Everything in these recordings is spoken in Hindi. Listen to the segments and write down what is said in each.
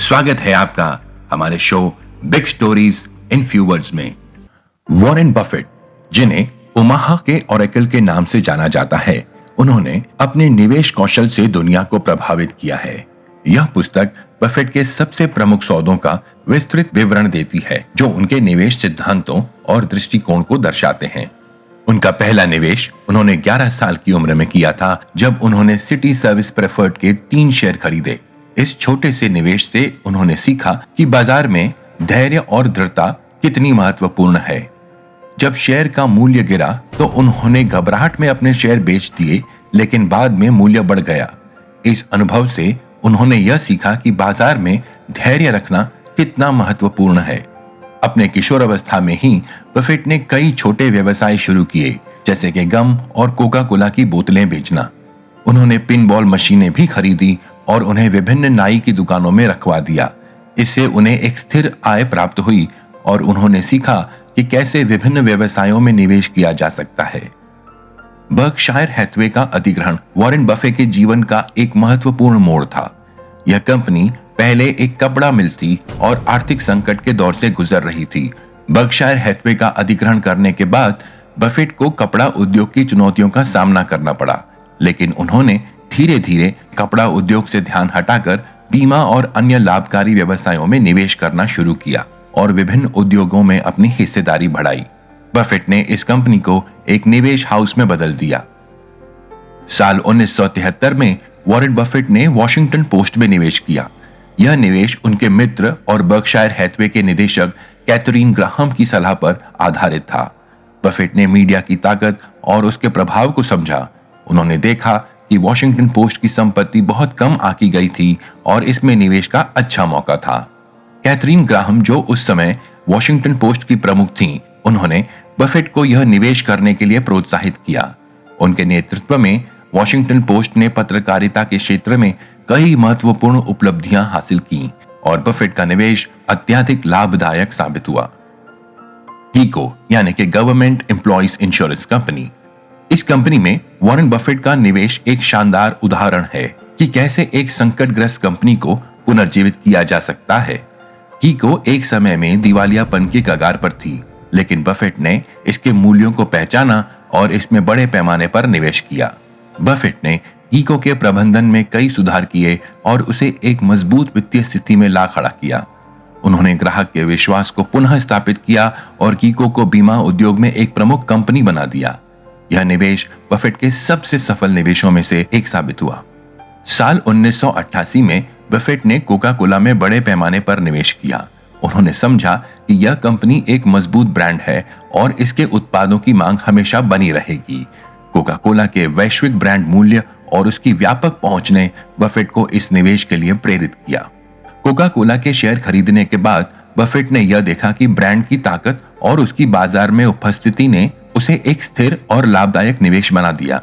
स्वागत है आपका हमारे show big stories in few words में। वॉरेन बफेट, जिन्हें ओमाहा के ओरेकल के नाम से जाना जाता है, उन्होंने अपने निवेश कौशल से दुनिया को प्रभावित किया है। यह पुस्तक बफेट के सबसे प्रमुख सौदों का विस्तृत विवरण देती है, जो उनके निवेश सिद्धांतों और दृष्टिकोण को दर्शाते हैं। उनका पहला निवेश उन्होंने 11 साल की उम्र में किया था, जब उन्होंने सिटी सर्विस प्रेफर्ड के 3 शेयर खरीदे। इस छोटे से निवेश से उन्होंने सीखा कि बाजार में धैर्य और दृढ़ता कितनी महत्वपूर्ण है। जब शेयर का मूल्य गिरा तो उन्होंने घबराहट में अपने शेयर बेच दिए, लेकिन बाद में मूल्य बढ़ गया। इस अनुभव से उन्होंने यह सीखा कि बाजार में धैर्य रखना कितना महत्वपूर्ण है। अपने किशोरावस्था में ही बफेट ने कई छोटे व्यवसाय शुरू किए, जैसे कि गम और कोका कोला की बोतलें बेचना। उन्होंने पिनबॉल मशीनें भी खरीदी और उन्हें विभिन्न नाई की दुकानों में रखवा दिया। इससे उन्हें एक स्थिर आय प्राप्त हुई और उन्होंने सीखा कि कैसे विभिन्न व्यवसायों में निवेश किया जा सकता है। बर्कशायर हैथवे का अधिग्रहण वॉरेन बफे के जीवन का एक महत्वपूर्ण मोड़ था। यह कंपनी पहले एक कपड़ा मिल थी और आर्थिक संकट के दौर से गुजर रही थी। बर्कशायर हैथवे का अधिग्रहण करने के बाद बफेट को कपड़ा उद्योग की चुनौतियों का सामना करना पड़ा, लेकिन उन्होंने धीरे धीरे कपड़ा उद्योग से ध्यान हटाकर बीमा और अन्य लाभकारी व्यवसायों में निवेश करना शुरू किया और विभिन्न उद्योगों में अपनी हिस्सेदारी बढ़ाई। बफेट ने इस कंपनी को एक निवेश हाउस में बदल दिया। साल 1973 में वॉरेन बफेट ने वॉशिंगटन पोस्ट में निवेश किया। यह निवेश उनके मित्र और बर्कशायर हैथवे के निदेशक कैथरीन ग्राहम की सलाह पर आधारित था। बफेट ने मीडिया की ताकत और उसके प्रभाव को समझा। उन्होंने देखा कि वॉशिंगटन पोस्ट की संपत्ति बहुत कम आंकी गई थी और इसमें निवेश का अच्छा मौका था। कैथरीन ग्राहम, जो उस समय वॉशिंगटन पोस्ट की प्रमुख थीं, उन्होंने बफेट को यह निवेश करने के लिए प्रोत्साहित किया। उनके नेतृत्व में वॉशिंगटन पोस्ट ने पत्रकारिता के क्षेत्र में कई महत्वपूर्ण उपलब्धियां हासिल की और बफेट का निवेश अत्यधिक लाभदायक साबित हुआ। कीको यानी कि गवर्नमेंट एम्प्लॉइज इंश्योरेंस कंपनी, इस कंपनी में वॉरेन बफेट का निवेश एक शानदार उदाहरण है कि कैसे एक संकटग्रस्त कंपनी को पुनर्जीवित किया जा सकता है। कीको एक समय में दिवालियापन की कगार पर थी, लेकिन बफेट ने इसके मूल्यों को पहचाना और इसमें बड़े पैमाने पर निवेश किया। बफेट ने कीको के प्रबंधन में कई सुधार किए और उसे एक मजबूत वित्तीय स्थिति में ला खड़ा किया। उन्होंने ग्राहक के विश्वास को पुनः स्थापित किया और कीको को बीमा उद्योग में एक प्रमुख कंपनी बना दिया। यह निवेश बफेट के सबसे सफल निवेशों में से एक साबित हुआ। साल 1988 में बफेट ने कोका कोला में बड़े पैमाने पर निवेश किया। उन्होंने समझा कि यह कंपनी एक मजबूत ब्रांड है और इसके उत्पादों की मांग हमेशा बनी रहेगी। कोका कोला के वैश्विक ब्रांड मूल्य और उसकी व्यापक पहुंच ने बफेट को इस निवेश के लिए प्रेरित किया। कोका कोला के शेयर खरीदने के बाद बफेट ने यह देखा कि ब्रांड की ताकत और उसकी बाजार में उपस्थिति ने उसे एक स्थिर और लाभदायक निवेश बना दिया।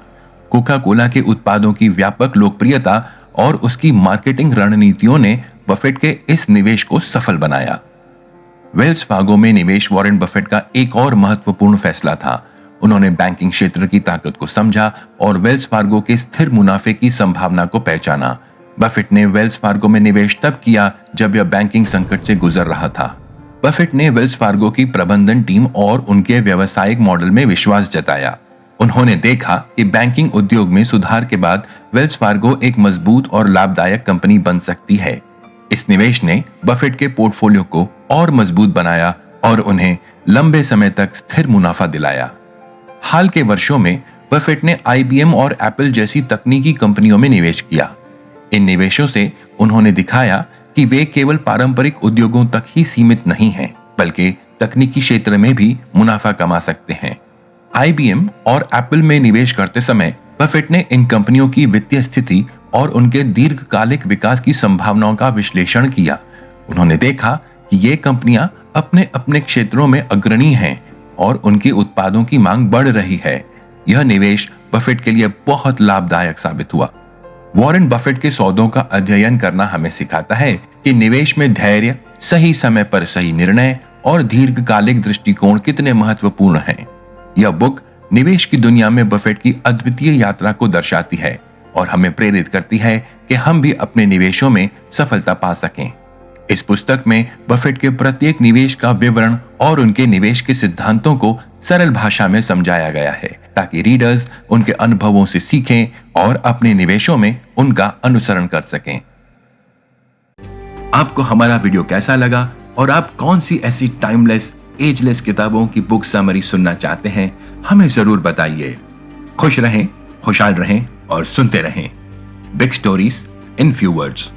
कोका कोला के उत्पादों की व्यापक लोकप्रियता और उसकी मार्केटिंग रणनीतियों ने बफेट के इस निवेश को सफल बनाया। वेल्स फार्गो में निवेश वॉरेन बफेट का एक और महत्वपूर्ण फैसला था। उन्होंने बैंकिंग क्षेत्र की ताकत को समझा और वेल्स फार्गो के स्थिर मुनाफे की संभावना को पहचाना। बफेट ने वेल्स फार्गो में निवेश तब किया जब यह बैंकिंग संकट से गुजर रहा था। बफेट ने वेल्स फार्गो की प्रबंधन टीम और उनके व्यावसायिक मॉडल में विश्वास जताया। उन्होंने देखा कि बैंकिंग उद्योग में सुधार के बाद वेल्स फार्गो एक मजबूत और लाभदायक कंपनी बन सकती है। इस निवेश ने बफेट के पोर्टफोलियो को और मजबूत बनाया और उन्हें लंबे समय तक स्थिर मुनाफा दिलाया। हाल के वर्षों में बफेट ने IBM और एप्पल जैसी तकनीकी कंपनियों में निवेश किया। इन निवेशों से उन्होंने दिखाया कि वे केवल पारंपरिक उद्योगों तक ही सीमित नहीं हैं, बल्कि तकनीकी क्षेत्र में भी मुनाफा कमा सकते हैं। IBM और एप्पल में निवेश करते समय बफेट ने इन कंपनियों की वित्तीय स्थिति और उनके दीर्घकालिक विकास की संभावनाओं का विश्लेषण किया। उन्होंने देखा कि ये कंपनियां अपने अपने क्षेत्रों में अग्रणी हैं और उनके उत्पादों की मांग बढ़ रही है। यह निवेश बफेट के लिए बहुत लाभदायक साबित हुआ। वॉरेन बफेट के सौदों का अध्ययन करना हमें सिखाता है कि निवेश में धैर्य, सही समय पर सही निर्णय और दीर्घकालिक दृष्टिकोण कितने महत्वपूर्ण हैं। यह बुक निवेश की दुनिया में बफेट की अद्वितीय यात्रा को दर्शाती है और हमें प्रेरित करती है कि हम भी अपने निवेशों में सफलता पा सकें। इस पुस्तक में बफेट के प्रत्येक निवेश का विवरण और उनके निवेश के सिद्धांतों को सरल भाषा में समझाया गया है ताकि रीडर्स उनके अनुभवों से सीखें और अपने निवेशों में उनका अनुसरण कर सकें। आपको हमारा वीडियो कैसा लगा और आप कौन सी ऐसी टाइमलेस एजलेस किताबों की बुक समरी सुनना चाहते हैं, हमें जरूर बताइए। खुश रहें, खुशहाल रहें और सुनते रहें big stories in few words.